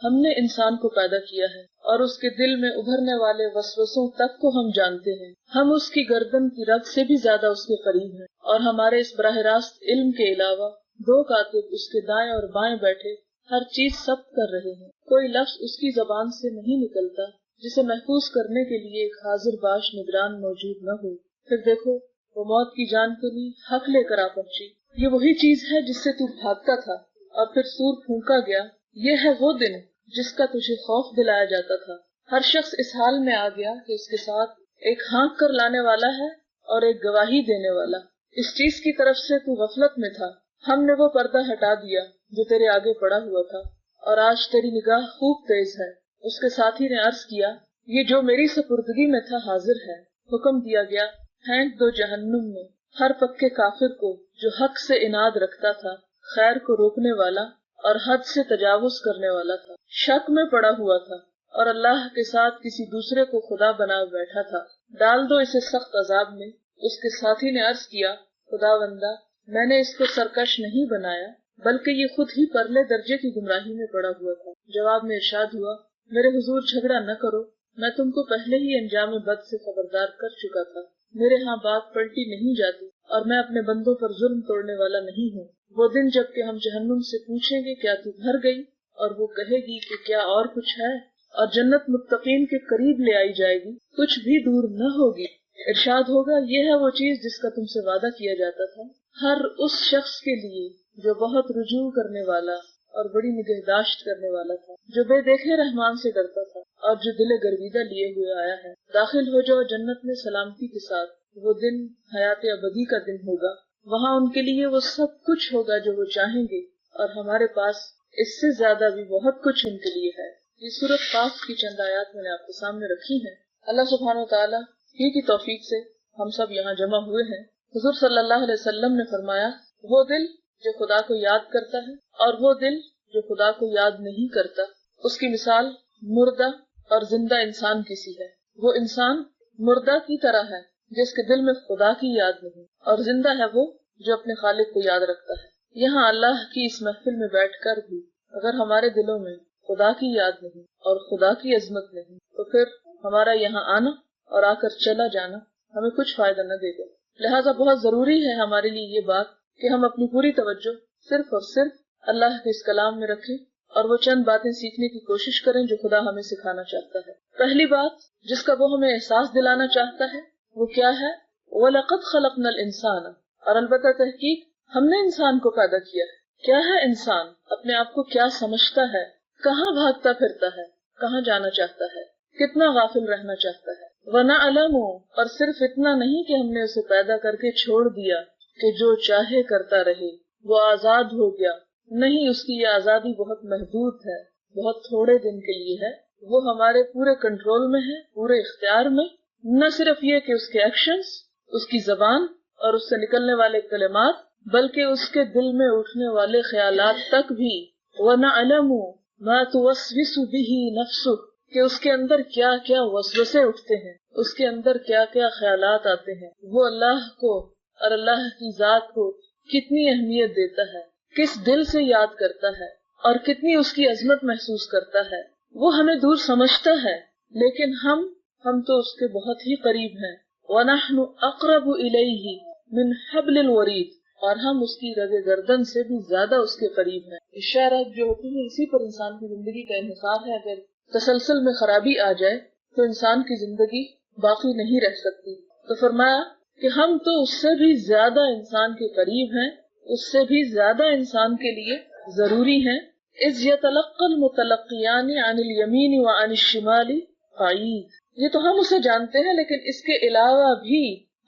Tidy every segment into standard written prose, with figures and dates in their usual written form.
ہم نے انسان کو پیدا کیا ہے اور اس کے دل میں ابھرنے والے وسوسوں تک کو ہم جانتے ہیں. ہم اس کی گردن کی رگ سے بھی زیادہ اس کے قریب ہیں اور ہمارے اس براہ راست علم کے علاوہ 2 کاتب اس کے دائیں اور بائیں بیٹھے ہر چیز ثبت کر رہے ہیں. کوئی لفظ اس کی زبان سے نہیں نکلتا جسے محفوظ کرنے کے لیے ایک حاضر باش نگران موجود نہ ہو. پھر دیکھو وہ موت کی جان کے لیے حق لے کر آ پہنچی. یہ وہی چیز ہے جس سے تو بھاگتا تھا اور پھر سور پھونکا گیا. یہ ہے وہ دن جس کا تجھے خوف دلایا جاتا تھا. ہر شخص اس حال میں آ گیا کہ اس کے ساتھ ایک ہانک کر لانے والا ہے اور ایک گواہی دینے والا. اس چیز کی طرف سے تو غفلت میں تھا. ہم نے وہ پردہ ہٹا دیا جو تیرے آگے پڑا ہوا تھا اور آج تیری نگاہ خوب تیز ہے. اس کے ساتھی نے عرض کیا یہ جو میری سپردگی میں تھا حاضر ہے. حکم دیا گیا پھینک دو جہنم میں ہر پکے کافر کو جو حق سے اناد رکھتا تھا، خیر کو روکنے والا اور حد سے تجاوز کرنے والا تھا، شک میں پڑا ہوا تھا اور اللہ کے ساتھ کسی دوسرے کو خدا بنا بیٹھا تھا. ڈال دو اسے سخت عذاب میں. اس کے ساتھی نے عرض کیا خدا بندہ میں نے اس کو سرکش نہیں بنایا بلکہ یہ خود ہی پرلے درجے کی گمراہی میں پڑا ہوا تھا. جواب میں ارشاد ہوا میرے حضور جھگڑا نہ کرو، میں تم کو پہلے ہی انجام بد سے خبردار کر چکا تھا. میرے ہاں بات پلٹی نہیں جاتی اور میں اپنے بندوں پر ظلم توڑنے والا نہیں ہوں. وہ دن جب کہ ہم جہنم سے پوچھیں گے کیا تو بھر گئی، اور وہ کہے گی کہ کیا اور کچھ ہے، اور جنت متقین کے قریب لے آئی جائے گی، کچھ بھی دور نہ ہوگی. ارشاد ہوگا یہ ہے وہ چیز جس کا تم سے وعدہ کیا جاتا تھا. ہر اس شخص کے لیے جو بہت رجوع کرنے والا اور بڑی نگہداشت کرنے والا تھا، جو بے دیکھے رحمان سے ڈرتا تھا اور جو دل گرویدہ لیے ہوئے آیا ہے. داخل ہو جاؤ جنت میں سلامتی کے ساتھ. وہ دن حیات ابدی کا دن ہوگا. وہاں ان کے لیے وہ سب کچھ ہوگا جو وہ چاہیں گے، اور ہمارے پاس اس سے زیادہ بھی بہت کچھ ان کے لیے ہے. یہ سورۃ قاف کی چند آیات میں نے آپ کے سامنے رکھی ہیں. اللہ سبحانہ وتعالیٰ ہی کی توفیق سے ہم سب یہاں جمع ہوئے ہیں. حضور صلی اللہ علیہ وسلم نے فرمایا وہ دل جو خدا کو یاد کرتا ہے اور وہ دل جو خدا کو یاد نہیں کرتا، اس کی مثال مردہ اور زندہ انسان کی سی ہے. وہ انسان مردہ کی طرح ہے جس کے دل میں خدا کی یاد نہیں، اور زندہ ہے وہ جو اپنے خالق کو یاد رکھتا ہے. یہاں اللہ کی اس محفل میں بیٹھ کر بھی اگر ہمارے دلوں میں خدا کی یاد نہیں اور خدا کی عظمت نہیں تو پھر ہمارا یہاں آنا اور آ کر چلا جانا ہمیں کچھ فائدہ نہ دے گا. لہٰذا بہت ضروری ہے ہمارے لیے یہ بات کہ ہم اپنی پوری توجہ صرف اور صرف اللہ کے اس کلام میں رکھیں اور وہ چند باتیں سیکھنے کی کوشش کریں جو خدا ہمیں سکھانا چاہتا ہے. پہلی بات جس کا وہ ہمیں احساس دلانا چاہتا ہے وہ کیا ہے؟ وَلَقَدْ خَلَقْنَا الْإِنسَانَ، اور البتہ تحقیق ہم نے انسان کو پیدا کیا ہے. کیا ہے انسان؟ اپنے آپ کو کیا سمجھتا ہے؟ کہاں بھاگتا پھرتا ہے؟ کہاں جانا چاہتا ہے؟ کتنا غافل رہنا چاہتا ہے؟ وَنَعْلَمُ، اور صرف اتنا نہیں کہ ہم نے اسے پیدا کر کے چھوڑ دیا کہ جو چاہے کرتا رہے، وہ آزاد ہو گیا. نہیں، اس کی یہ آزادی بہت محدود ہے، بہت تھوڑے دن کے لیے ہے. وہ ہمارے پورے کنٹرول میں ہے، پورے اختیار میں. نہ صرف یہ کہ اس کے ایکشنز، اس کی زبان اور اس سے نکلنے والے کلمات، بلکہ اس کے دل میں اٹھنے والے خیالات تک بھی. وَنَعْلَمُ مَا تُوَسْوِسُ بِهِ نَفْسُهُ، کہ اس کے اندر کیا کیا وسوسے اٹھتے ہیں، اس کے اندر کیا کیا خیالات آتے ہیں. وہ اللہ کو اور اللہ کی ذات کو کتنی اہمیت دیتا ہے، کس دل سے یاد کرتا ہے اور کتنی اس کی عظمت محسوس کرتا ہے. وہ ہمیں دور سمجھتا ہے لیکن ہم تو اس کے بہت ہی قریب ہیں. وَنَحْنُ أَقْرَبُ إِلَيْهِ مِنْ حَبْلِ الْوَرِيدِ، اور ہم اس کی رگ گردن سے بھی زیادہ اس کے قریب ہیں. اشارت جو ہوتی ہے اسی پر انسان کی زندگی کا انحصار ہے. اگر تسلسل میں خرابی آ جائے تو انسان کی زندگی باقی نہیں رہ سکتی. تو فرمایا کہ ہم تو اس سے بھی زیادہ انسان کے قریب ہیں، اس سے بھی زیادہ انسان کے لیے ضروری ہیں. اذ يتلقى المتلقيان عن اليمين وعن الشمال قعيد، یہ تو ہم اسے جانتے ہیں لیکن اس کے علاوہ بھی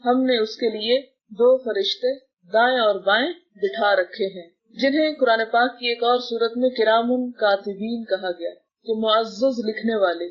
ہم نے اس کے لیے 2 فرشتے دائیں اور بائیں بٹھا رکھے ہیں، جنہیں قرآن پاک کی ایک اور صورت میں کرام کاتبین کہا گیا، کہ معزز لکھنے والے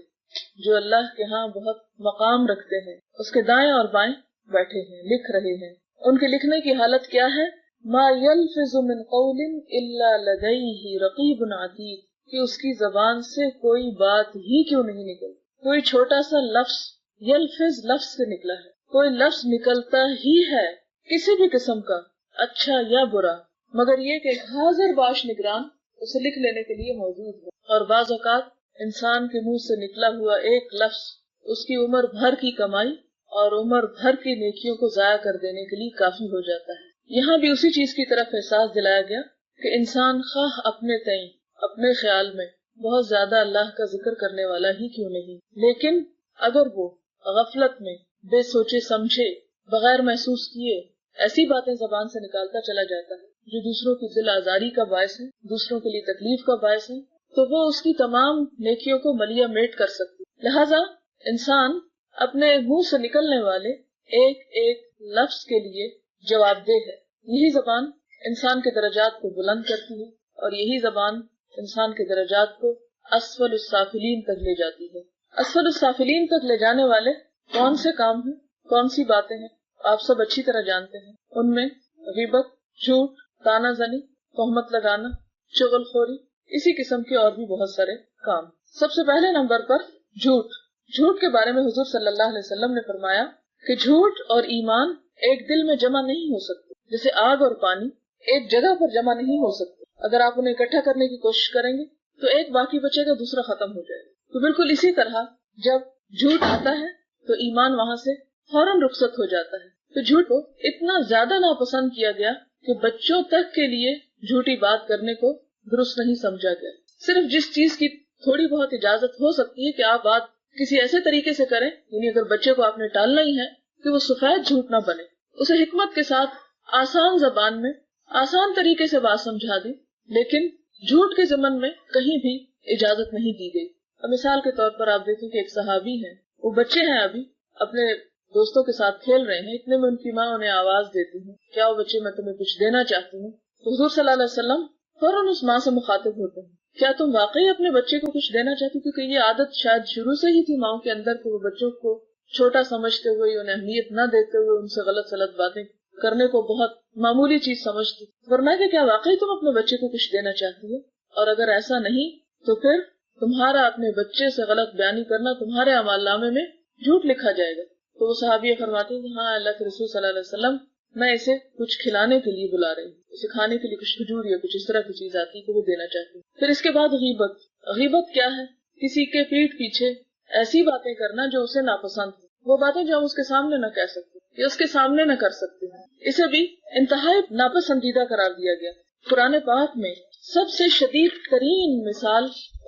جو اللہ کے ہاں بہت مقام رکھتے ہیں. اس کے دائیں اور بائیں بیٹھے ہیں، لکھ رہے ہیں. ان کے لکھنے کی حالت کیا ہے؟ ما يلفظ من قول الا لديه رقیب عتید، کہ اس کی زبان سے کوئی بات ہی کیوں نہیں نکل، کوئی چھوٹا سا لفظ، یلفظ لفظ سے نکلا ہے، کوئی لفظ نکلتا ہی ہے کسی بھی قسم کا، اچھا یا برا، مگر یہ کہ حاضر باش نگران اسے لکھ لینے کے لیے موجود ہے، اور بعض اوقات انسان کے منہ سے نکلا ہوا ایک لفظ اس کی عمر بھر کی کمائی اور عمر بھر کی نیکیوں کو ضائع کر دینے کے لیے کافی ہو جاتا ہے۔ یہاں بھی اسی چیز کی طرف احساس دلایا گیا کہ انسان خواہ اپنے تئیں اپنے خیال میں بہت زیادہ اللہ کا ذکر کرنے والا ہی کیوں نہیں، لیکن اگر وہ غفلت میں بے سوچے سمجھے بغیر محسوس کیے ایسی باتیں زبان سے نکالتا چلا جاتا ہے جو دوسروں کی دل آزاری کا باعث ہے، دوسروں کے لیے تکلیف کا باعث ہے، تو وہ اس کی تمام نیکیوں کو ملیا میٹ کر سکتی۔ لہذا انسان اپنے منہ سے نکلنے والے ایک ایک لفظ کے لیے جواب دہ ہے۔ یہی زبان انسان کے درجات کو بلند کرتی ہے، اور یہی زبان انسان کے درجات کو اسفل السافلین تک لے جاتی ہے۔ اسفل السافلین تک لے جانے والے کون سے کام ہیں، کون سی باتیں ہیں، آپ سب اچھی طرح جانتے ہیں۔ ان میں غیبت، جھوٹ، طعنہ زنی، تہمت لگانا، چغل خوری، اسی قسم کے اور بھی بہت سارے کام۔ سب سے پہلے نمبر پر جھوٹ۔ جھوٹ کے بارے میں حضور صلی اللہ علیہ وسلم نے فرمایا کہ جھوٹ اور ایمان ایک دل میں جمع نہیں ہو سکتے، جیسے آگ اور پانی ایک جگہ پر جمع نہیں ہو سکتے۔ اگر آپ انہیں اکٹھا کرنے کی کوشش کریں گے تو ایک باقی بچے گا، دوسرا ختم ہو جائے گا۔ تو بالکل اسی طرح جب جھوٹ آتا ہے تو ایمان وہاں سے فوراً رخصت ہو جاتا ہے۔ تو جھوٹ کو اتنا زیادہ ناپسند کیا گیا کہ بچوں تک کے لیے جھوٹی بات کرنے کو درست نہیں سمجھا گیا۔ صرف جس چیز کی تھوڑی بہت اجازت ہو سکتی ہے کہ آپ بات کسی ایسے طریقے سے کریں، یعنی اگر بچے کو آپ نے ٹالنا ہی ہے کہ وہ سفید جھوٹ نہ بنے، اسے حکمت کے ساتھ آسان زبان میں آسان طریقے سے بات سمجھا دی، لیکن جھوٹ کے ضمن میں کہیں بھی اجازت نہیں دی گئی۔ مثال کے طور پر آپ دیکھیں کہ ایک صحابی ہیں، وہ بچے ہیں، ابھی اپنے دوستوں کے ساتھ کھیل رہے ہیں، اتنے میں ان کی ماں انہیں آواز دیتی ہے، کیا وہ بچے میں تمہیں کچھ دینا چاہتی ہوں؟ تو حضور صلی اللہ علیہ وسلم فوراً اس ماں سے مخاطب ہوتے ہیں، کیا تم واقعی اپنے بچے کو کچھ دینا چاہتی؟ کیونکہ یہ عادت شاید شروع سے ہی تھی ماؤں کے اندر کہ وہ بچوں کو چھوٹا سمجھتے ہوئے، انہیں اہمیت نہ دیتے ہوئے ان سے غلط سلط باتیں کرنے کو بہت معمولی چیز سمجھتی۔ ورنہ کہ کیا واقعی تم اپنے بچے کو کچھ دینا چاہتی ہو؟ اور اگر ایسا نہیں تو پھر تمہارا اپنے بچے سے غلط بیانی کرنا تمہارے اعمال نامے میں جھوٹ لکھا جائے گا۔ تو وہ صحابی فرماتے ہیں کہ ہاں اللہ کے رسول صلی اللہ علیہ وسلم، میں اسے کچھ کھلانے کے لیے بلا رہی ہوں، اسے کھانے کے لیے کچھ کھجور یا کچھ اس طرح کی چیز آتی ہے کہ وہ دینا چاہتی ہوں۔ پھر اس کے بعد غیبت۔ غیبت کیا ہے؟ کسی کے پیٹھ پیچھے ایسی باتیں کرنا جو اسے ناپسند ہو، وہ باتیں جو ہم اس کے سامنے نہ کہہ سکتے یا اس کے سامنے نہ کر سکتے ہیں، اسے بھی انتہائی ناپسندیدہ قرار دیا گیا۔ قرآن پاک میں سب سے شدید ترین مثال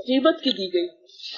غیبت کی دی گئی،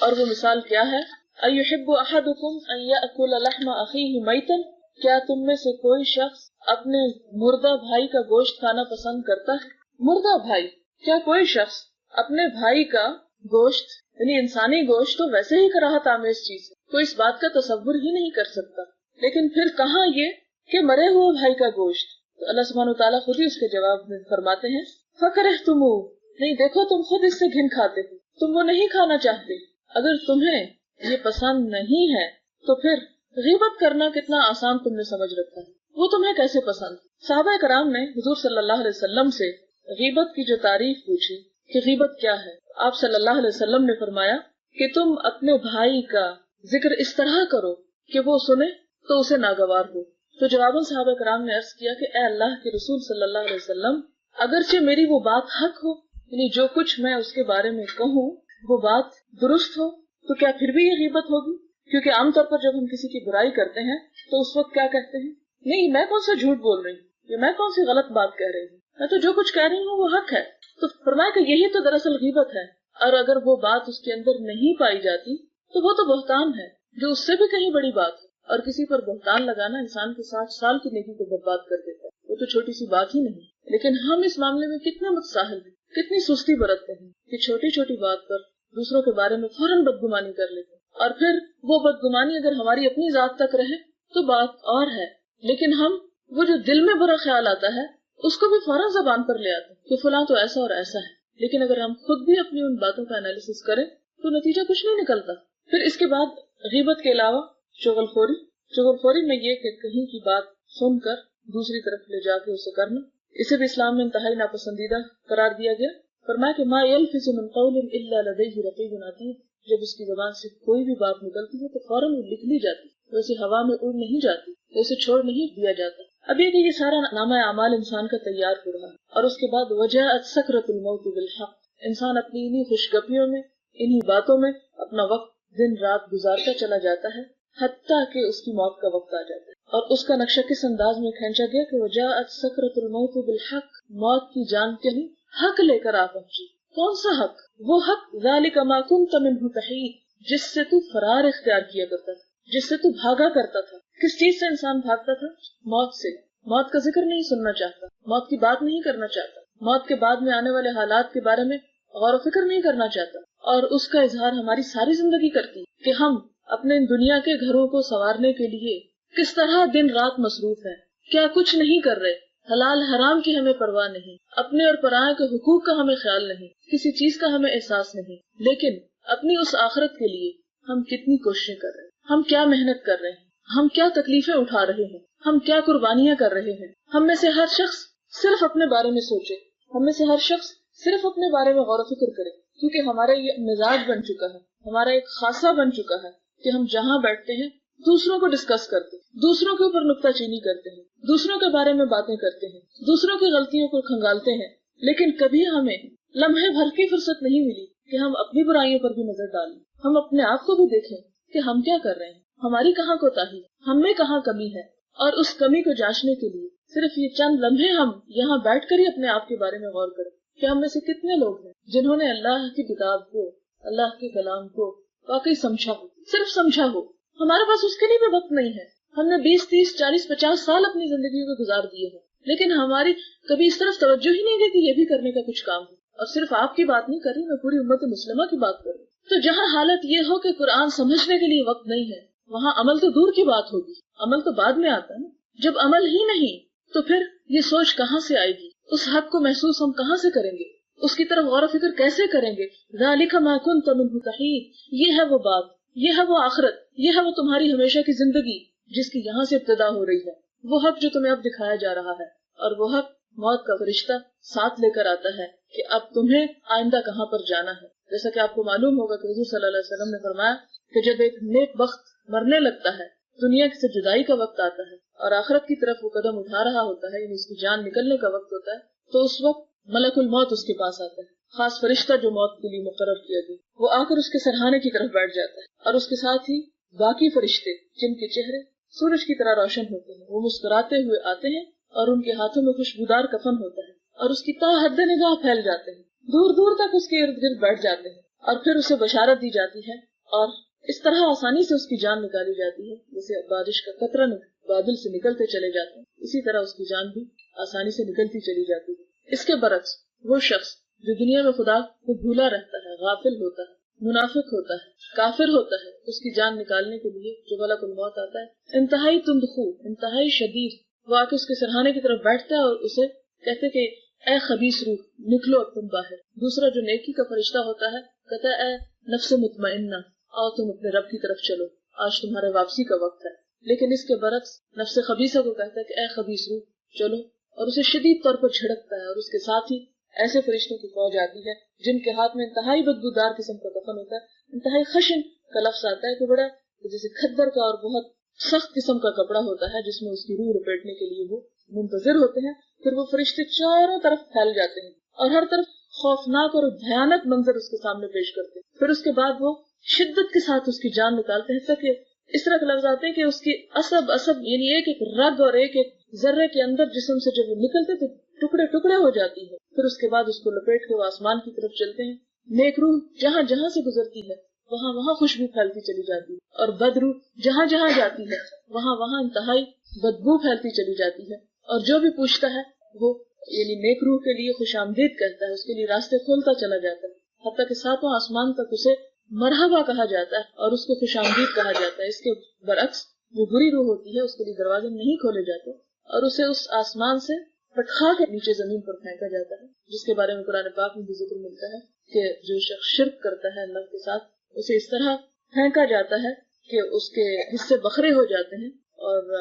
اور وہ مثال کیا ہے؟ اَيُحِبُّ أَحَدُكُمْ أَن يَأْكُلَ لَحْمَ أَخِيهِ مَيْتًا، کیا تم میں سے کوئی شخص اپنے مردہ بھائی کا گوشت کھانا پسند کرتا ہے؟ مردہ بھائی، کیا کوئی شخص اپنے بھائی کا گوشت، یعنی انسانی گوشت تو ویسے ہی کراہت آمیز چیز ہے، کوئی اس بات کا تصور ہی نہیں کر سکتا، لیکن پھر کہاں یہ کہ مرے ہوئے بھائی کا گوشت؟ تو اللہ سبحانہ وتعالیٰ خود ہی اس کے جواب میں فرماتے ہیں فَكَرِهْتُمُوهُ، نہیں دیکھو تم خود اس سے گھن کھاتے ہو، تم وہ نہیں کھانا چاہتے۔ اگر تمہیں یہ پسند نہیں ہے تو پھر غیبت کرنا کتنا آسان تم نے سمجھ رکھا ہے، وہ تمہیں کیسے پسند؟ صحابہ کرام نے حضور صلی اللہ علیہ وسلم سے غیبت کی جو تعریف پوچھی کہ غیبت کیا ہے، آپ صلی اللہ علیہ وسلم نے فرمایا کہ تم اپنے بھائی کا ذکر اس طرح کرو کہ وہ سنے تو اسے ناگوار ہو۔ تو جواباً صحابہ کرام نے عرض کیا کہ اے اللہ کے رسول صلی اللہ علیہ وسلم، اگرچہ میری وہ بات حق ہو، یعنی جو کچھ میں اس کے بارے میں کہوں وہ بات درست ہو، تو کیا پھر بھی یہ غیبت ہوگی؟ کیونکہ عام طور پر جب ہم کسی کی برائی کرتے ہیں تو اس وقت کیا کہتے ہیں؟ نہیں، میں کون سا جھوٹ بول رہی ہوں، یا میں کون سی غلط بات کہہ رہی ہوں، میں تو جو کچھ کہہ رہی ہوں وہ حق ہے۔ تو فرمایا کہ یہی تو دراصل غیبت ہے، اور اگر وہ بات اس کے اندر نہیں پائی جاتی تو وہ تو بہتان ہے، جو اس سے بھی کہیں بڑی بات ہے۔ اور کسی پر بہتان لگانا انسان کے 60 سال کی نیکی کو برباد کر دیتا ہے، وہ تو چھوٹی سی بات ہی نہیں۔ لیکن ہم اس معاملے میں کتنے متساہل ہیں، کتنی سستی برتتے ہیں کہ چھوٹی چھوٹی بات پر دوسروں کے بارے میں فوراً بدگمانی کر لیتے ہیں، اور پھر وہ بدگمانی اگر ہماری اپنی ذات تک رہے تو بات اور ہے، لیکن ہم وہ جو دل میں برا خیال آتا ہے اس کو بھی فوراً زبان پر لے آتے ہیں کہ فلاں تو ایسا اور ایسا ہے، لیکن اگر ہم خود بھی اپنی ان باتوں کا انالیسس کریں تو نتیجہ کچھ نہیں نکلتا۔ پھر اس کے بعد غیبت کے علاوہ چغل خوری۔ چغل خوری میں یہ کہ کہیں کی بات سن کر دوسری طرف لے جا کے اسے کرنا، اسے بھی اسلام میں انتہائی ناپسندیدہ قرار دیا گیا۔ فرمایا کہ ما یلفظ من قول الا لدیہ رقیب عتید، جب اس کی زبان سے کوئی بھی بات نکلتی ہے تو فوراً وہ لکھ لی جاتی، تو اسے ہوا میں اڑ نہیں جاتی، تو اسے چھوڑ نہیں دیا جاتا۔ اب یہ سارا نامہ اعمال انسان کا تیار ہو رہا ہے، اور اس کے بعد وجاءت سکرۃ الموت بالحق، انسان اپنی انہی خوشگپیوں میں، انہی باتوں میں اپنا وقت دن رات گزارتا چلا جاتا ہے، حتیٰ کہ اس کی موت کا وقت آ جاتا ہے۔ اور اس کا نقشہ کس انداز میں کھینچا گیا کہ وجاءت سکرۃ الموت بالحق، موت کی جان کے لیے حق لے کر آ پہنچی۔ کون سا حق؟ وہ حق ذالک ما کنت منہ تحید، جس سے تو فرار اختیار کیا کرتا تھا، جس سے تو بھاگا کرتا تھا۔ کس چیز سے انسان بھاگتا تھا؟ موت سے۔ موت کا ذکر نہیں سننا چاہتا، موت کی بات نہیں کرنا چاہتا، موت کے بعد میں آنے والے حالات کے بارے میں غور و فکر نہیں کرنا چاہتا، اور اس کا اظہار ہماری ساری زندگی کرتی ہے کہ ہم اپنے دنیا کے گھروں کو سنوارنے کے لیے کس طرح دن رات مصروف ہیں، کیا کچھ نہیں کر رہے، حلال حرام کی ہمیں پرواہ نہیں، اپنے اور پرائے کے حقوق کا ہمیں خیال نہیں، کسی چیز کا ہمیں احساس نہیں، لیکن اپنی اس آخرت کے لیے ہم کتنی کوششیں کر رہے ہیں، ہم کیا محنت کر رہے ہیں، ہم کیا تکلیفیں اٹھا رہے ہیں، ہم کیا قربانیاں کر رہے ہیں۔ ہم میں سے ہر شخص صرف اپنے بارے میں سوچے، ہم میں سے ہر شخص صرف اپنے بارے میں غور و فکر کرے، کیونکہ ہمارا یہ مزاج بن چکا ہے، ہمارا ایک خاصہ بن چکا ہے کہ ہم جہاں بیٹھتے ہیں دوسروں کو ڈسکس کرتے ہیں، دوسروں کے اوپر نکتہ چینی کرتے ہیں، دوسروں کے بارے میں باتیں کرتے ہیں، دوسروں کی غلطیوں کو کھنگالتے ہیں، لیکن کبھی ہمیں لمحے بھر کی فرصت نہیں ملی کہ ہم اپنی برائیوں پر بھی نظر ڈالیں، ہم اپنے آپ کو بھی دیکھیں کہ ہم کیا کر رہے ہیں، ہماری کہاں کوتاہی ہے، ہم میں کہاں کمی ہے، اور اس کمی کو جانچنے کے لیے صرف یہ چند لمحے ہم یہاں بیٹھ کر ہی اپنے آپ کے بارے میں غور کریں کہ ہم میں سے کتنے لوگ ہیں جنہوں نے اللہ کی کتاب کو، اللہ کے کلام کو واقعی سمجھا ہو، صرف سمجھا ہو۔ ہمارے پاس اس کے لیے بھی وقت نہیں ہے، ہم نے 20 30 40 50 سال اپنی زندگی میں گزار دیے ہیں، لیکن ہماری کبھی اس طرف توجہ ہی نہیں دیتی یہ بھی کرنے کا کچھ کام ہے۔ اور صرف آپ کی بات نہیں کر رہی، میں پوری امت مسلمہ کی بات کر رہی ہوں۔ تو جہاں حالت یہ ہو کہ قرآن سمجھنے کے لیے وقت نہیں ہے، وہاں عمل تو دور کی بات ہوگی، عمل تو بعد میں آتا ہے نا۔ جب عمل ہی نہیں تو پھر یہ سوچ کہاں سے آئے گی، اس حق کو محسوس ہم کہاں سے کریں گے، اس کی طرف غور و فکر کیسے کریں گے؟ ذالک ما کنت منہ تحید، یہ ہے وہ بات، یہ ہے وہ آخرت، یہ ہے وہ تمہاری ہمیشہ کی زندگی جس کی یہاں سے ابتدا ہو رہی ہے، وہ حق جو تمہیں اب دکھایا جا رہا ہے، اور وہ حق موت کا فرشتہ ساتھ لے کر آتا ہے کہ اب تمہیں آئندہ کہاں پر جانا ہے۔ جیسا کہ آپ کو معلوم ہوگا کہ حضور صلی اللہ علیہ وسلم نے فرمایا کہ جب ایک نیک بخت مرنے لگتا ہے، دنیا سے جدائی کا وقت آتا ہے اور آخرت کی طرف وہ قدم اٹھا رہا ہوتا ہے، یعنی اس کی جان نکلنے کا وقت ہوتا ہے، تو اس وقت ملک الموت اس کے پاس آتا ہے، خاص فرشتہ جو موت کے لیے مقرر کیا گیا، وہ آ کر اس کے سرہانے کی طرف بیٹھ جاتا ہے، اور اس کے ساتھ ہی باقی فرشتے جن کے چہرے سورج کی طرح روشن ہوتے ہیں، وہ مسکراتے ہوئے آتے ہیں، اور ان کے ہاتھوں میں خوشبودار کفن ہوتا ہے، اور اس کی تا حد نگاہ پھیل جاتے ہیں، دور دور تک اس کے ارد گرد بیٹھ جاتے ہیں، اور پھر اسے بشارت دی جاتی ہے، اور اس طرح آسانی سے اس کی جان نکالی جاتی ہے جیسے بارش کا قطرہ بادل سے نکلتے چلے جاتے ہیں، اسی طرح اس کی جان بھی آسانی سے نکلتی چلی جاتی ہے۔ اس کے برعکس وہ شخص جو دنیا میں خدا کو بھولا رہتا ہے، غافل ہوتا ہے، منافق ہوتا ہے، کافر ہوتا ہے، اس کی جان نکالنے کے لیے جو ملک الموت آتا ہے، انتہائی تندخو، انتہائی شدید، وہ آ کے اس کے سرہانے کی طرف بیٹھتا ہے اور اسے کہتے کہ اے خبیث روح نکلو اب تم باہر۔ دوسرا جو نیکی کا فرشتہ ہوتا ہے کہتا ہے اے نفس مطمئنہ آؤ تم اپنے رب کی طرف چلو، آج تمہارے واپسی کا وقت ہے۔ لیکن اس کے برعکس نفس خبیثہ کو کہتا ہے کہ اے خبیث روح چلو، اور اسے شدید طور پر جھڑکتا ہے، اور اس کے ساتھ ہی ایسے فرشتوں کی فوج آتی ہے جن کے ہاتھ میں انتہائی بدبودار قسم کا کفن ہوتا ہے، انتہائی خشن کا لفظ آتا ہے کہ بڑا جیسے کھدر کا اور بہت سخت قسم کا کپڑا ہوتا ہے جس میں اس کی روح لپیٹنے کے لیے وہ منتظر ہوتے ہیں۔ پھر وہ فرشتے چاروں طرف پھیل جاتے ہیں اور ہر طرف خوفناک اور بھیانک منظر اس کے سامنے پیش کرتے ہیں۔ پھر اس کے بعد وہ شدت کے ساتھ اس کی جان نکالتے ہیں، تک اس طرح کے لفظ آتے ہیں کہ اس کی عصب یعنی ایک ایک رگ اور ایک ایک ذرے کے اندر جسم سے جب وہ نکلتے تو ٹکڑے ٹکڑے ہو جاتی ہے۔ پھر اس کے بعد اس کو لپیٹ کے وہ آسمان کی طرف چلتے ہیں۔ نیک روح جہاں جہاں سے گزرتی ہے وہاں وہاں خوشبو پھیلتی چلی جاتی ہے، اور بد روح جہاں جہاں جاتی ہے وہاں وہاں انتہائی بدبو پھیلتی چلی جاتی ہے، اور جو بھی پوچھتا ہے وہ یعنی نیک روح کے لیے خوش آمدید کہتا ہے، اس کے لیے راستے کھولتا چلا جاتا ہے، حتیٰ کہ ساتواں آسمان تک اسے مرحبا کہا جاتا ہے اور اس کو خوش آمدید کہا جاتا ہے۔ اس کے برعکس جو بری روح ہوتی ہے اس کے لیے دروازے نہیں کھولے جاتے اور اسے اس آسمان سے پٹخا کے نیچے زمین پر پھینکا جاتا ہے، جس کے بارے میں قرآن پاک میں بھی ذکر ملتا ہے کہ جو شخص شرک کرتا ہے اللہ کے ساتھ اسے اس طرح پھینکا جاتا ہے کہ اس کے حصے بکھرے ہو جاتے ہیں اور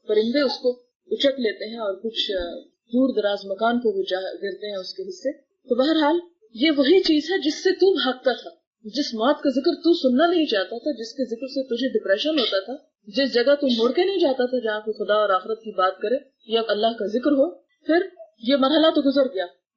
پرندے اس کو اچک لیتے ہیں اور کچھ دور دراز مکان پہ وہ گرتے ہیں اس کے حصے۔ تو بہرحال یہ وہی چیز ہے جس سے تو بھاگتا تھا، جس موت کا ذکر تو سننا نہیں چاہتا تھا، جس کے ذکر سے تجھے ڈپریشن ہوتا تھا، جس جگہ تو مڑ کے نہیں جاتا تھا جہاں کوئی خدا اور آخرت کی بات کرے یا اللہ کا ذکر ہو۔ پھر یہ مرحلہ تو گزر گیا،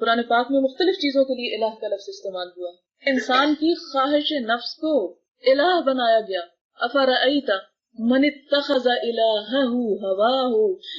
قرآن پاک میں مختلف چیزوں کے لیے الہ کا لفظ استعمال ہوا. انسان کی خواہش نفس کو الہ بنایا گیا. افرأیت من اتخذ الہہ ہواہ،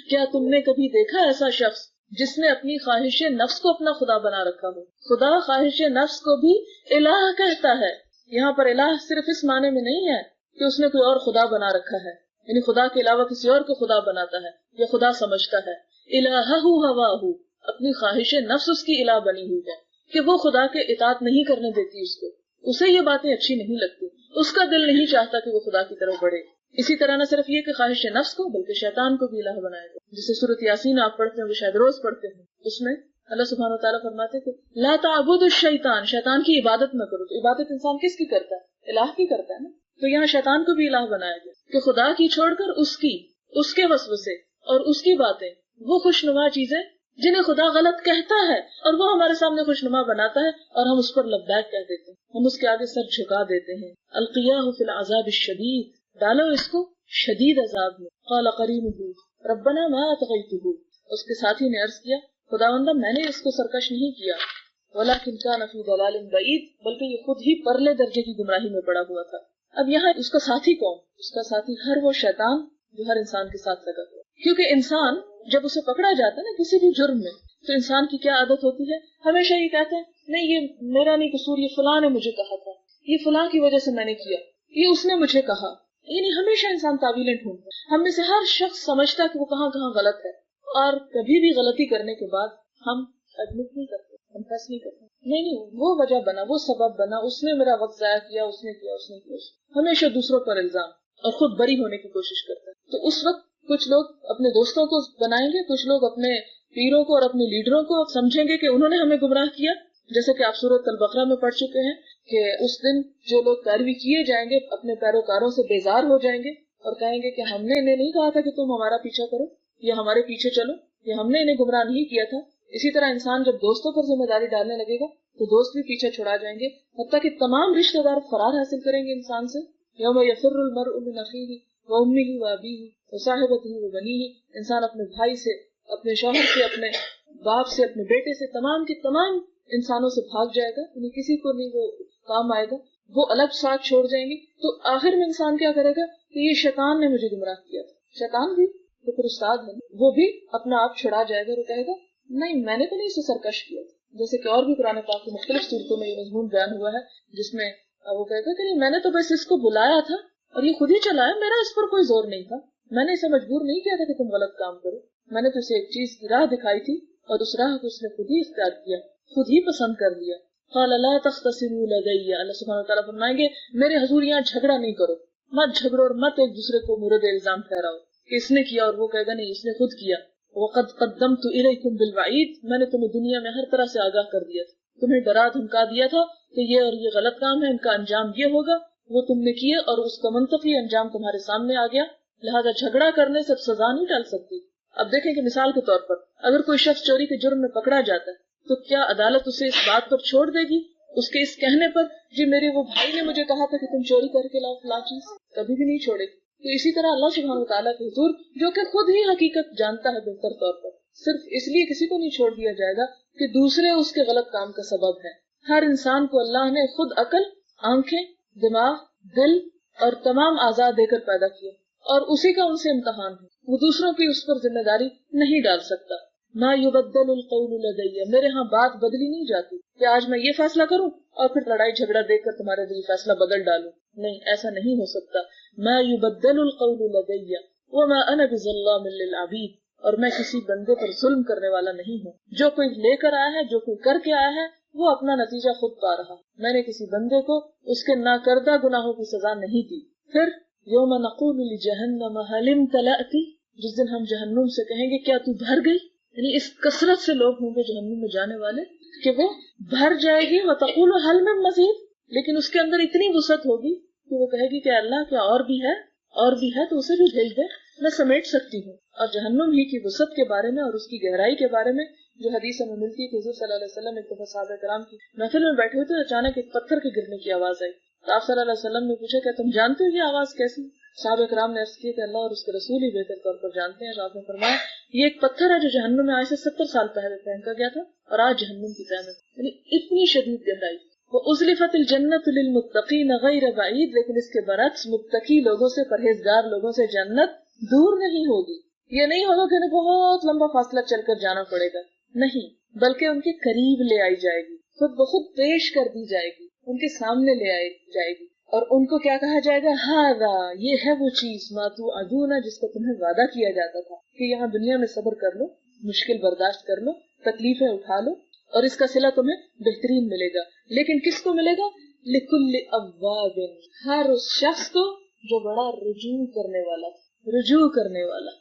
کیا تم نے کبھی دیکھا ایسا شخص جس نے اپنی خواہش نفس کو اپنا خدا بنا رکھا ہو؟ خدا خواہش نفس کو بھی الہ کہتا ہے. یہاں پر الہ صرف اس معنی میں نہیں ہے کہ اس نے کوئی اور خدا بنا رکھا ہے، یعنی خدا کے علاوہ کسی اور کو خدا بناتا ہے یا خدا سمجھتا ہے. الہہ ہواہ، اپنی خواہش نفس اس کی الہ بنی ہوئی ہے کہ وہ خدا کے اطاعت نہیں کرنے دیتی اس کو، اسے یہ باتیں اچھی نہیں لگتی، اس کا دل نہیں چاہتا کہ وہ خدا کی طرف بڑھے. اسی طرح نہ صرف یہ کہ خواہش نفس کو بلکہ شیطان کو بھی الہ بنایا گیا. جسے سورۃ یاسین آپ پڑھتے ہیں، وہ شاید روز پڑھتے ہیں، اس میں اللہ سبحانہ وتعالیٰ فرماتے ہیں کہ لا تعبدوا الشیطان، شیطان کی عبادت نہ کرو. تو عبادت انسان کس کی کرتا ہے؟ الہ کی کرتا ہے نا. تو یہاں شیطان کو بھی الہ بنایا گیا کہ خدا کی چھوڑ کر اس کے وسوسے اور اس کی باتیں، وہ خوشنما چیزیں جنہیں خدا غلط کہتا ہے اور وہ ہمارے سامنے خوشنما بناتا ہے اور ہم اس پر لبیک کہہ دیتے ہیں، ہم اس کے آگے سر جھکا دیتے ہیں. القیاہ فی العذاب الشدید، ڈالو اس کو شدید عذاب میں. قال قرینہ ربنا ما اطغیتہ، اس کے ساتھی نے عرض کیا خداوندہ میں نے اس کو سرکش نہیں کیا، ولکن کان فی ضلال بعید، بلکہ یہ خود ہی پرلے درجے کی گمراہی میں پڑا ہوا تھا. اب یہاں اس کا ساتھی کون؟ اس کا ساتھی ہر وہ شیطان جو ہر انسان کے ساتھ لگا ہوا. کیونکہ انسان جب اسے پکڑا جاتا ہے نا کسی بھی جرم میں، تو انسان کی کیا عادت ہوتی ہے؟ ہمیشہ یہ کہتا ہے نہیں یہ میرا نہیں قصور، یہ فلاں نے مجھے کہا تھا، یہ فلاں کی وجہ سے میں نے کیا، یہ اس نے مجھے کہا. یعنی ہمیشہ انسان تعویلیں ڈھونڈتا ہے. ہم میں سے ہر شخص سمجھتا ہے کہ وہ کہاں کہاں غلط ہے، اور کبھی بھی غلطی کرنے کے بعد ہم ایڈمٹ نہیں کرتے، کنفیس نہیں کرتے. نہیں وہ وجہ بنا، وہ سبب بنا، اس نے میرا وقت ضائع کیا، اس نے کیا. ہمیشہ دوسروں پر الزام اور خود بری ہونے کی کوشش کرتا ہے. تو اس وقت کچھ لوگ اپنے دوستوں کو بنائیں گے، کچھ لوگ اپنے پیروں کو اور اپنے لیڈروں کو سمجھیں گے کہ انہوں نے ہمیں گمراہ کیا. جیسے کہ آپ سورۃ البقرہ میں پڑھ چکے ہیں کہ اس دن جو لوگ پیروی کیے جائیں گے اپنے پیروکاروں سے بیزار ہو جائیں گے اور کہیں گے کہ ہم نے انہیں نہیں کہا تھا کہ تم ہمارا پیچھا کرو یا ہمارے پیچھے چلو، یا ہم نے انہیں گمراہ نہیں کیا تھا. اسی طرح انسان جب دوستوں پر ذمہ داری ڈالنے لگے گا تو دوست بھی پیچھے چھڑا جائیں گے، حتیٰ کہ تمام رشتہ دار فرار حاصل کریں گے انسان سے. یوم یفر المرء من اخیہ وامہ وابیہ وصاحبتہ وبنیہ، انسان اپنے بھائی سے، اپنے شوہر سے، اپنے باپ سے، اپنے بیٹے سے، تمام کے تمام انسانوں سے بھاگ جائے گا، یعنی کسی کو نہیں وہ کام آئے گا، وہ الگ ساتھ چھوڑ جائیں گے. تو آخر میں انسان کیا کرے گا کہ یہ شیطان نے مجھے گمراہ کیا تھا. شیطان بھی تو پھر استاد ہے، وہ بھی اپنا آپ چھڑا جائے گا اور کہے گا نہیں میں نے تو نہیں اسے سرکش کیا. جیسے کہ اور بھی قرآن پاک کی مختلف صورتوں میں یہ مضمون بیان ہوا ہے جس میں وہ کہے گا کہ نہیں میں نے تو بس اس کو بلایا تھا اور یہ خود ہی چلا ہے، میرا اس پر کوئی زور نہیں تھا، میں نے اسے مجبور نہیں کیا تھا کہ تم غلط کام کرو، میں نے تو اسے ایک چیز کی راہ دکھائی تھی اور اس راہ کو اس نے خود ہی اختیار کیا، خود ہی پسند کر لیا. قال لا تختصموا لدي، اللہ سبحانہ وتعالیٰ فرمائیں گے میرے حضور یہاں جھگڑا نہیں کرو، مت جھگڑو اور مت ایک دوسرے کو مورد الزام ٹھہراؤ کہ اس نے کیا اور وہ کہے گا نہیں اس نے خود کیا. وقد قدمت الیکم بالوعید، میں نے تمہیں دنیا میں ہر طرح سے آگاہ کر دیا تھا، تمہیں ڈرا دھمکا دیا تھا کہ یہ اور یہ غلط کام ہے، ان کا انجام یہ ہوگا، وہ تم نے کیے اور اس کا منطقی انجام تمہارے سامنے آ گیا، لہذا جھگڑا کرنے سے سزا نہیں ٹال سکتی. اب دیکھیں کہ مثال کے طور پر اگر کوئی شخص چوری کے جرم میں پکڑا جاتا ہے تو کیا عدالت اسے اس بات پر چھوڑ دے گی، اس کے اس کہنے پر جی میرے وہ بھائی نے مجھے کہا تھا کہ تم چوری کر کے لاؤ فلاں چیز؟ کبھی بھی نہیں چھوڑے گی. تو اسی طرح اللہ سبحانہ وتعالیٰ کے حضور جو کہ خود ہی حقیقت جانتا ہے بہتر طور پر، صرف اس لیے کسی کو نہیں چھوڑ دیا جائے گا کہ دوسرے اس کے غلط کام کا سبب ہے. ہر انسان کو اللہ نے خود عقل، آنکھیں، دماغ، دل اور تمام اعضاء دے کر پیدا کیا اور اسی کا ان سے امتحان ہے. وہ دوسروں کی اس پر ذمہ داری نہیں ڈال سکتا. ما یبدل القول لدی، میرے ہاں بات بدلی نہیں جاتی کہ آج میں یہ فیصلہ کروں اور پھر لڑائی جھگڑا دیکھ کر تمہارے دل فیصلہ بدل ڈالوں. نہیں، ایسا نہیں ہو سکتا. ما یبدل القول لدی وما انا بظلام للعبید، اور میں کسی بندے پر ظلم کرنے والا نہیں ہوں. جو کوئی لے کر آیا ہے، جو کوئی کر کے آیا ہے، وہ اپنا نتیجہ خود پا رہا. میں نے کسی بندے کو اس کے ناکردہ گناہوں کی سزا نہیں دی. پھر یوم نقول لجہنم هل امتلأت، جس دن ہم جہنم سے کہیں گے کیا تو بھر گئی، یعنی اس کثرت سے لوگ ہوں گے جہنم میں جانے والے کہ وہ بھر جائے گی. وتقول هل من مزید، لیکن اس کے اندر اتنی وسعت ہوگی کہ وہ کہے گی کہ اللہ کیا اور بھی ہے، اور بھی ہے تو اسے بھی بھیج دے، میں سمیٹ سکتی ہوں. اور جہنم ہی کی وسعت کے بارے میں اور اس کی گہرائی کے بارے میں جو حدیث ہمیں ملتی ہے کہ حضور صلی اللہ علیہ وسلم ایک دفعہ صحابہ کرام کی محفل میں بیٹھے ہوئے تھے، اچانک ایک پتھر کے گرنے کی آواز آئی تو آپ صلی اللہ علیہ وسلم نے پوچھا کہ تم جانتے ہو یہ آواز کیسی؟ صحابہ کرام نے عرض کیا کہ اللہ اور اس کے رسول ہی بہتر طور پر جانتے ہیں. آپ نے فرمایا یہ ایک پتھر ہے جو جہنم میں آج سے 70 سال پہلے پھینکا گیا تھا اور آج جہنم کی تہ میں، یعنی اتنی شدید گہرائی. وہ ازلفت الجنت للمتقین غیر بعید، لیکن اس کے برعکس متقی لوگوں سے، پرہیزگار لوگوں سے جنت دور نہیں ہوگی. یہ نہیں ہوگا کہ انہیں بہت لمبا فاصلہ چل کر جانا پڑے گا، نہیں، بلکہ ان کے قریب لے آئی جائے گی، خود بخود پیش کر دی جائے گی، ان کے سامنے لے آئی جائے گی. اور ان کو کیا کہا جائے گا؟ ہاذا، یہ ہے وہ چیز، ما توعدون، جس کا تمہیں وعدہ کیا جاتا تھا کہ یہاں دنیا میں صبر کر لو، مشکل برداشت کر لو، تکلیفیں اٹھا لو اور اس کا صلہ تمہیں بہترین ملے گا. لیکن کس کو ملے گا؟ لکل اواب، ہر اس شخص کو جو بڑا رجوع کرنے والا،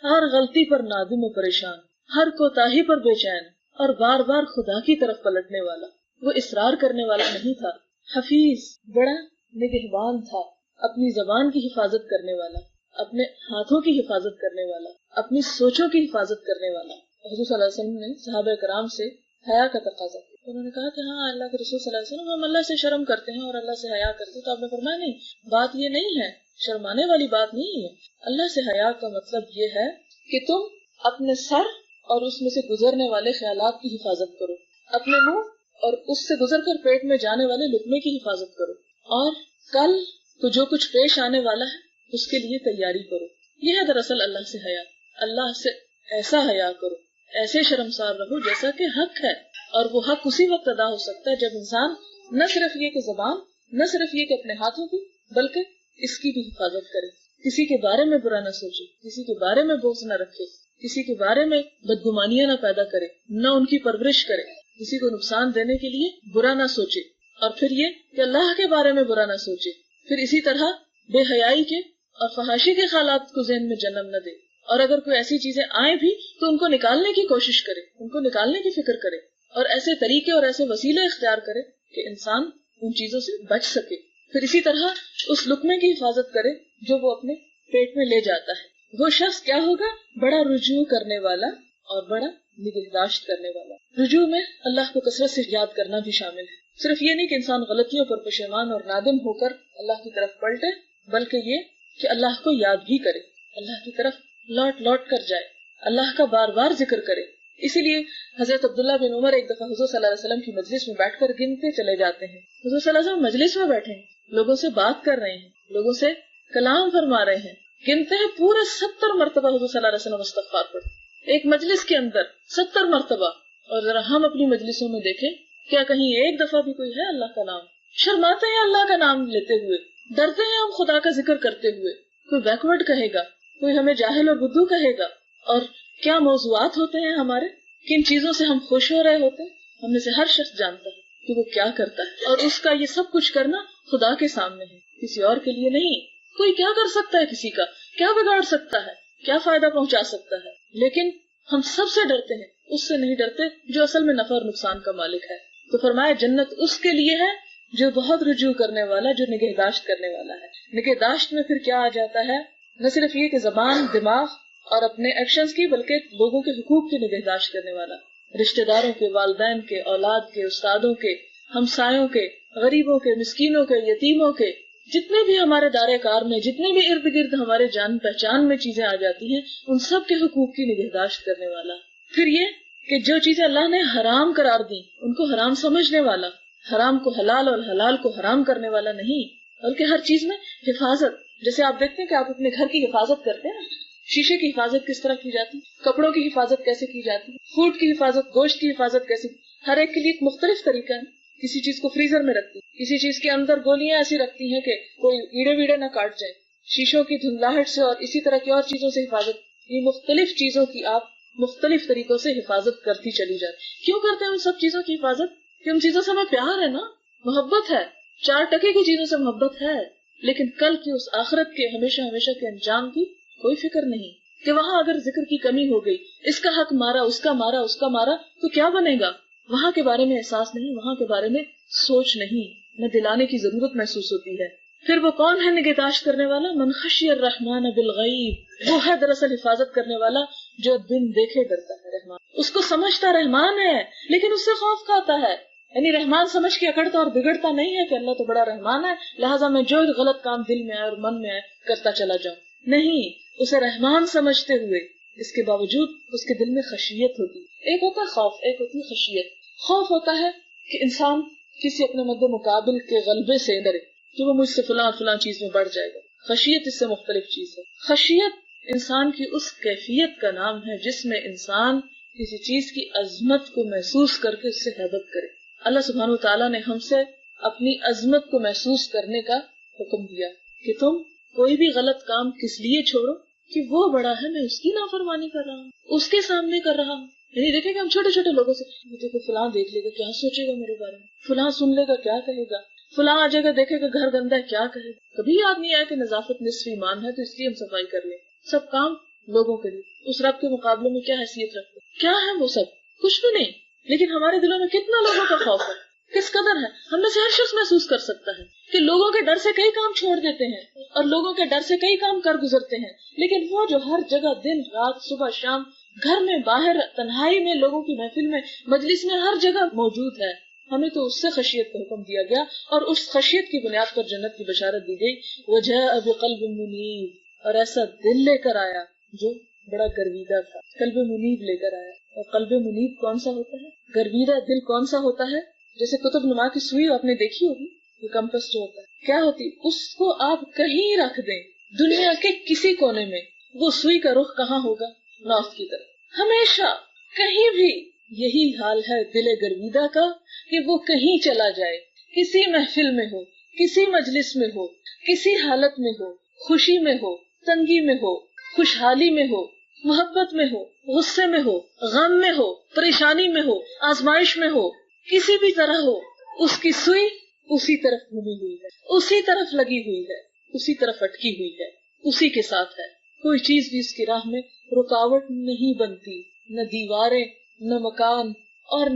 ہر غلطی پر نادم و پریشان، ہر کوتاہی پر بے چین اور بار بار خدا کی طرف پلٹنے والا. وہ اصرار کرنے والا نہیں تھا. حفیظ، بڑا نگہبان تھا، اپنی زبان کی حفاظت کرنے والا، اپنے ہاتھوں کی حفاظت کرنے والا، اپنی سوچوں کی حفاظت کرنے والا. حضور صلی اللہ علیہ وسلم نے صحابہ کرام سے حیا کا تقاضا کیا. انہوں نے کہا کہ ہاں اللہ کے رسول صلی اللہ علیہ وسلم، ہم اللہ سے شرم کرتے ہیں اور اللہ سے حیا کرتے ہیں. تو آپ نے فرمایا نہیں، بات یہ نہیں ہے، شرمانے والی بات نہیں ہے. اللہ سے حیا کا مطلب یہ ہے کہ تم اپنے سر اور اس میں سے گزرنے والے خیالات کی حفاظت کرو، اپنے منہ اور اس سے گزر کر پیٹ میں جانے والے لقمے کی حفاظت کرو، اور کل تو جو کچھ پیش آنے والا ہے اس کے لیے تیاری کرو. یہ ہے دراصل اللہ سے حیا. اللہ سے ایسا حیا کرو، ایسے شرمسار رہو جیسا کہ حق ہے. اور وہ حق اسی وقت ادا ہو سکتا ہے جب انسان نہ صرف یہ کہ زبان، نہ صرف یہ کہ اپنے ہاتھوں کی، بلکہ اس کی بھی حفاظت کرے. کسی کے بارے میں برا نہ سوچے، کسی کے بارے میں بغض نہ رکھے، کسی کے بارے میں بدگمانیاں نہ پیدا کرے، نہ ان کی پرورش کرے، کسی کو نقصان دینے کے لیے برا نہ سوچے. اور پھر یہ کہ اللہ کے بارے میں برا نہ سوچے. پھر اسی طرح بے حیائی کے اور فحاشی کے خیالات کو ذہن میں جنم نہ دے. اور اگر کوئی ایسی چیزیں آئیں بھی تو ان کو نکالنے کی کوشش کرے، ان کو نکالنے کی فکر کرے، اور ایسے طریقے اور ایسے وسیلے اختیار کرے کہ انسان ان چیزوں سے بچ سکے. پھر اسی طرح اس لقمے کی حفاظت کرے جو وہ اپنے پیٹ میں لے جاتا ہے. وہ شخص کیا ہوگا؟ بڑا رجوع کرنے والا اور بڑا نگہداشت کرنے والا. رجوع میں اللہ کو کثرت سے یاد کرنا بھی شامل ہے. صرف یہ نہیں کہ انسان غلطیوں پر پشیمان اور نادم ہو کر اللہ کی طرف پلٹے، بلکہ یہ کہ اللہ کو یاد بھی کرے، اللہ کی طرف لوٹ لوٹ کر جائے، اللہ کا بار بار ذکر کرے. اسی لیے حضرت عبداللہ بن عمر ایک دفعہ حضور صلی اللہ علیہ وسلم کی مجلس میں بیٹھ کر گنتے چلے جاتے ہیں. حضور صلی اللہ علیہ وسلم مجلس میں بیٹھے ہیں، لوگوں سے بات کر رہے ہیں، لوگوں سے کلام فرما رہے ہیں، گنتے ہیں پورے 70 مرتبہ حضور صلی اللہ علیہ وسلم استغفار پڑھتے ایک مجلس کے اندر 70 مرتبہ. اور ذرا ہم اپنی مجلسوں میں دیکھیں، کیا کہیں ایک دفعہ بھی کوئی ہے اللہ کا نام؟ شرماتے ہیں اللہ کا نام لیتے ہوئے، ڈرتے ہیں ہم خدا کا ذکر کرتے ہوئے. کوئی بیکورڈ کہے گا، کوئی ہمیں جاہل اور بدھو کہے گا. اور کیا موضوعات ہوتے ہیں ہمارے، کن چیزوں سے ہم خوش ہو رہے ہوتے ہیں. ہم میں سے ہر شخص جانتا ہے کہ وہ کیا کرتا ہے، اور اس کا یہ سب کچھ کرنا خدا کے سامنے ہے، کسی اور کے لیے نہیں. کوئی کیا کر سکتا ہے، کسی کا کیا بگاڑ سکتا ہے، کیا فائدہ پہنچا سکتا ہے. لیکن ہم سب سے ڈرتے ہیں، اس سے نہیں ڈرتے جو اصل میں نفع اور نقصان کا مالک ہے. تو فرمایا جنت اس کے لیے ہے جو بہت رجوع کرنے والا، جو نگہداشت کرنے والا ہے. نگہداشت میں پھر کیا آ جاتا ہے؟ نہ صرف یہ کہ زبان، دماغ اور اپنے ایکشنز کی، بلکہ لوگوں کے حقوق کی نگہداشت کرنے والا، رشتہ داروں کے، والدین کے، اولاد کے، استادوں کے، ہمسایوں کے، غریبوں کے، مسکینوں کے، یتیموں کے، جتنے بھی ہمارے دائرے کار میں، جتنے بھی ارد گرد ہمارے جان پہچان میں چیزیں آ جاتی ہیں، ان سب کے حقوق کی نگہداشت کرنے والا. پھر یہ کہ جو چیزیں اللہ نے حرام قرار دی ان کو حرام سمجھنے والا، حرام کو حلال اور حلال کو حرام کرنے والا نہیں، بلکہ ہر چیز میں حفاظت. جیسے آپ دیکھتے ہیں کہ آپ اپنے گھر کی حفاظت کرتے ہیں، شیشے کی حفاظت کس طرح کی جاتی، کپڑوں کی حفاظت کیسے کی جاتی، فوڈ کی حفاظت، گوشت کی حفاظت کیسے. ہر ایک کے لیے ایک مختلف طریقہ ہے. کسی چیز کو فریزر میں رکھتی، کسی چیز کے اندر گولیاں ایسی رکھتی ہیں کہ کوئی کیڑے ویڑے نہ کاٹ جائیں، شیشوں کی دھندلاہٹ سے اور اسی طرح کی اور چیزوں سے حفاظت. یہ مختلف چیزوں کی آپ مختلف طریقوں سے حفاظت کرتی چلی جاتی. کیوں کرتے ہیں ان سب چیزوں کی حفاظت؟ کہ ان چیزوں سے ہمیں پیار ہے نا، محبت ہے. 4 ٹکے کی چیزوں سے محبت ہے، لیکن کل کی اس آخرت کے ہمیشہ ہمیشہ کے انجام کی کوئی فکر نہیں کہ وہاں اگر ذکر کی کمی ہو گئی، اس کا حق مارا، اس کا مارا، اس کا مارا، تو کیا بنے گا. وہاں کے بارے میں احساس نہیں، وہاں کے بارے میں سوچ نہیں، نہ دلانے کی ضرورت محسوس ہوتی ہے. پھر وہ کون ہے نگہداشت کرنے والا؟ من خشی الرحمن بالغیب، وہ ہے دراصل حفاظت کرنے والا جو بن دیکھے ڈرتا ہے. رحمان اس کو سمجھتا رحمان ہے، لیکن اس سے خوف کھاتا ہے. یعنی رحمان سمجھ کے اکڑتا اور بگڑتا نہیں ہے کہ اللہ تو بڑا رحمان ہے لہٰذا میں جو غلط کام دل میں آئے اور من میں آئے کرتا چلا جاؤں. نہیں، اسے رحمان سمجھتے ہوئے اس کے باوجود اس کے دل میں خشیت ہوتی. ایک ہوتا ہے خوف، ایک ہوتی ہے خشیت. خوف ہوتا ہے کہ انسان کسی اپنے مد مقابل کے غلبے سے ڈرے کہ وہ مجھ سے فلاں فلاں چیز میں بڑھ جائے گا. خشیت اس سے مختلف چیز ہے. خشیت انسان کی اس کیفیت کا نام ہے جس میں انسان کسی چیز کی عظمت کو محسوس کر کے اس سے حیبت کرے. اللہ سبحانہ وتعالیٰ نے ہم سے اپنی عظمت کو محسوس کرنے کا حکم دیا کہ تم کوئی بھی غلط کام کس لیے چھوڑو کہ وہ بڑا ہے، میں اس کی نافرمانی کر رہا ہوں، اس کے سامنے کر رہا ہوں. یعنی دیکھیں کہ ہم چھوٹے چھوٹے لوگوں سے دیکھو فلاں دیکھ لے گا کیا سوچے گا میرے بارے میں، فلاں سن لے گا کیا کہے گا، فلاں آ جائے گا دیکھے گا گھر گندا ہے کیا کہے گا. کبھی یاد نہیں آیا کہ نظافت نصف ایمان ہے تو اس لیے ہم صفائی کر لیں. سب کام لوگوں کے لیے، اس رب کے مقابلے میں کیا حیثیت رکھتے، کیا ہے وہ سب، کچھ بھی نہیں. لیکن ہمارے دلوں میں کتنا لوگوں کا خوف ہے، کس قدر ہے. ہم میں سے ہر شخص محسوس کر سکتا ہے کہ لوگوں کے ڈر سے کئی کام چھوڑ دیتے ہیں اور لوگوں کے ڈر سے کئی کام کر گزرتے ہیں. لیکن وہ جو ہر جگہ دن رات صبح شام گھر میں باہر تنہائی میں لوگوں کی محفل میں مجلس میں ہر جگہ موجود ہے، ہمیں تو اس سے خشیت کا حکم دیا گیا اور اس خشیت کی بنیاد پر جنت کی بشارت دی گئی. وجاء بقلب منیب، اور ایسا دل لے کر آیا جو بڑا گرویدہ تھا. قلب منیب لے کر آیا. اور قلب منیب کون سا ہوتا ہے، گرویدہ دل کون سا ہوتا ہے؟ جیسے قطب نما کی سوئی آپ نے دیکھی ہوگی، یہ کمپس جو ہوتا ہے کیا ہوتی، اس کو آپ کہیں رکھ دیں دنیا کے کسی کونے میں، وہ سوئی کا رخ کہاں ہوگا؟ نارتھ کی طرف. ہمیشہ کہیں بھی یہی حال ہے دل گرویدہ کا کہ وہ کہیں چلا جائے، کسی محفل میں ہو، کسی مجلس میں ہو، کسی حالت میں ہو، خوشی میں ہو، تنگی میں ہو، خوشحالی میں ہو، محبت میں ہو، غصے میں ہو، غم میں ہو، پریشانی میں ہو، آزمائش میں ہو، کسی بھی طرح ہو، اس کی سوئی اسی طرف گھومی ہوئی ہے، اسی طرف لگی ہوئی ہے، اسی طرف اٹکی ہوئی ہے، اسی کے ساتھ ہے. کوئی چیز بھی اس کی راہ میں رکاوٹ نہیں بنتی، نہ دیواریں، نہ مکان اور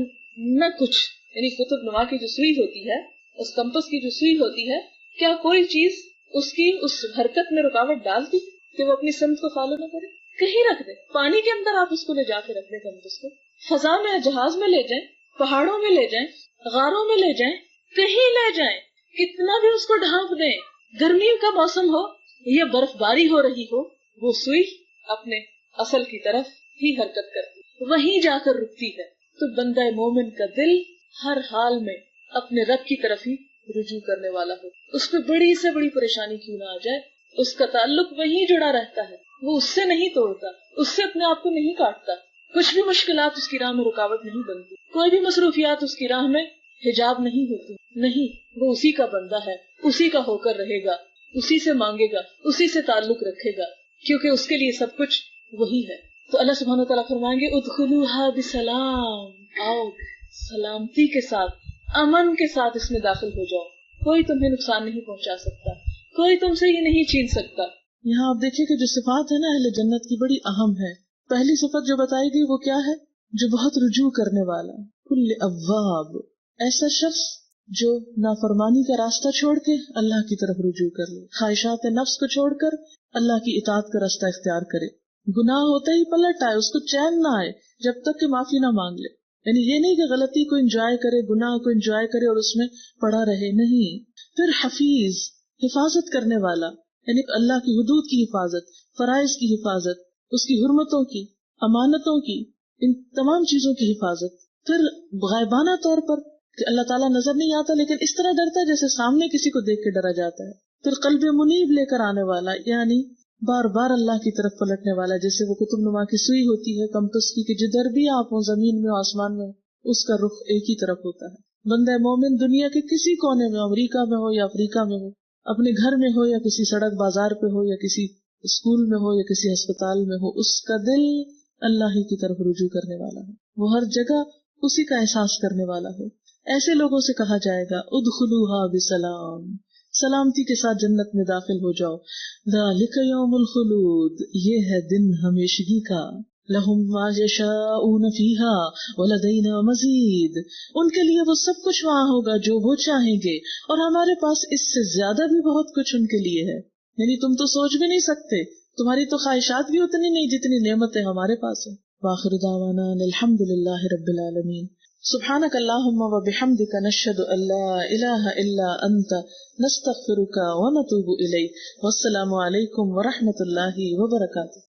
نہ کچھ. یعنی قطب نما کی جو سوئی ہوتی ہے، اس کمپس کی جو سوئی ہوتی ہے، کیا کوئی چیز اس کی اس حرکت میں رکاوٹ ڈالتی کہ وہ اپنی سمت کو فالو نہ کرے؟ کہیں رکھ دے، پانی کے اندر آپ اس کو لے جا کے رکھ دیں کمپس کو، فضا میں جہاز میں لے جائیں، پہاڑوں میں لے جائیں، غاروں میں لے جائیں، کہیں لے جائیں، کتنا بھی اس کو ڈھانپ دیں، گرمیوں کا موسم ہو یا برف باری ہو رہی ہو، وہ سوئی اپنے اصل کی طرف ہی حرکت کرتی، وہیں جا کر رکتی ہے. تو بندہ مومن کا دل ہر حال میں اپنے رب کی طرف ہی رجوع کرنے والا ہو. اس پہ بڑی سے بڑی پریشانی کیوں نہ آ جائے، اس کا تعلق وہیں جڑا رہتا ہے، وہ اس سے نہیں توڑتا، اس سے اپنے آپ کو نہیں کاٹتا. کچھ بھی مشکلات اس کی راہ میں رکاوٹ نہیں بنتی، کوئی بھی مصروفیات اس کی راہ میں حجاب نہیں ہوتی. نہیں، وہ اسی کا بندہ ہے، اسی کا ہو کر رہے گا، اسی سے مانگے گا، اسی سے تعلق رکھے گا، کیونکہ اس کے لیے سب کچھ وہی ہے. تو اللہ سبحانہ وتعالیٰ فرمائیں گے ادخلوها بسلام، آؤ سلامتی کے ساتھ، امن کے ساتھ اس میں داخل ہو جاؤ، کوئی تمہیں نقصان نہیں پہنچا سکتا، کوئی تم سے یہ نہیں چھین سکتا. یہاں آپ دیکھیں کہ جو صفات ہے نا اہل جنت کی بڑی اہم ہے. پہلی صفت جو بتائی گئی وہ کیا ہے؟ جو بہت رجوع کرنے والا، کل اواب، ایسا شخص جو نافرمانی کا راستہ چھوڑ کے اللہ کی طرف رجوع کر لے، خواہشات نفس کو چھوڑ کر اللہ کی اطاعت کا راستہ اختیار کرے، گناہ ہوتے ہی پلٹ آئے، اس کو چین نہ آئے جب تک کہ معافی نہ مانگ لے. یعنی یہ نہیں کہ غلطی کو انجوائے کرے، گناہ کو انجوائے کرے اور اس میں پڑا رہے، نہیں. پھر حفیظ، حفاظت کرنے والا، یعنی اللہ کی حدود کی حفاظت، فرائض کی حفاظت، اس کی حرمتوں کی، امانتوں کی، ان تمام چیزوں کی حفاظت. پھر غائبانہ طور پر کہ اللہ تعالیٰ نظر نہیں آتا لیکن اس طرح ڈرتا ہے جیسے سامنے کسی کو دیکھ کے ڈرا جاتا ہے. پھر قلب منیب لے کر آنے والا، یعنی بار بار اللہ کی طرف پلٹنے والا، جیسے وہ قطب نما کی سوئی ہوتی ہے کمپس کی، کہ جدھر بھی آپ ہوں، زمین میں ہو آسمان میں ہو، اس کا رخ ایک ہی طرف ہوتا ہے. بندہ مومن دنیا کے کسی کونے میں، امریکہ میں ہو یا افریقہ میں ہو، اپنے گھر میں ہو یا کسی سڑک بازار پہ ہو یا کسی اسکول میں ہو یا کسی ہسپتال میں ہو، اس کا دل اللہ ہی کی طرف رجوع کرنے والا ہے، وہ ہر جگہ اسی کا احساس کرنے والا ہے. ایسے لوگوں سے کہا جائے گا ادخلوها بسلام، سلامتی کے ساتھ جنت میں داخل ہو جاؤ. ذالک یوم الخلود، یہ ہے دن ہمیشگی کا. لہم ما یشاؤون فیہا ولدینا مزید، ان کے لیے وہ سب کچھ وہاں ہوگا جو وہ چاہیں گے، اور ہمارے پاس اس سے زیادہ بھی بہت کچھ ان کے لیے ہے. یعنی تم تو سوچ بھی نہیں سکتے، تمہاری تو خواہشات بھی اتنی نہیں جتنی نعمتیں ہمارے پاس ہیں. وآخر دعوانا الحمد للہ رب العالمین. سبحانک اللہم و بحمدک نشہد ان لا الہ الا انت نستغفرک و نتوب الیک. والسلام علیکم و رحمۃ اللہ وبرکاتہ.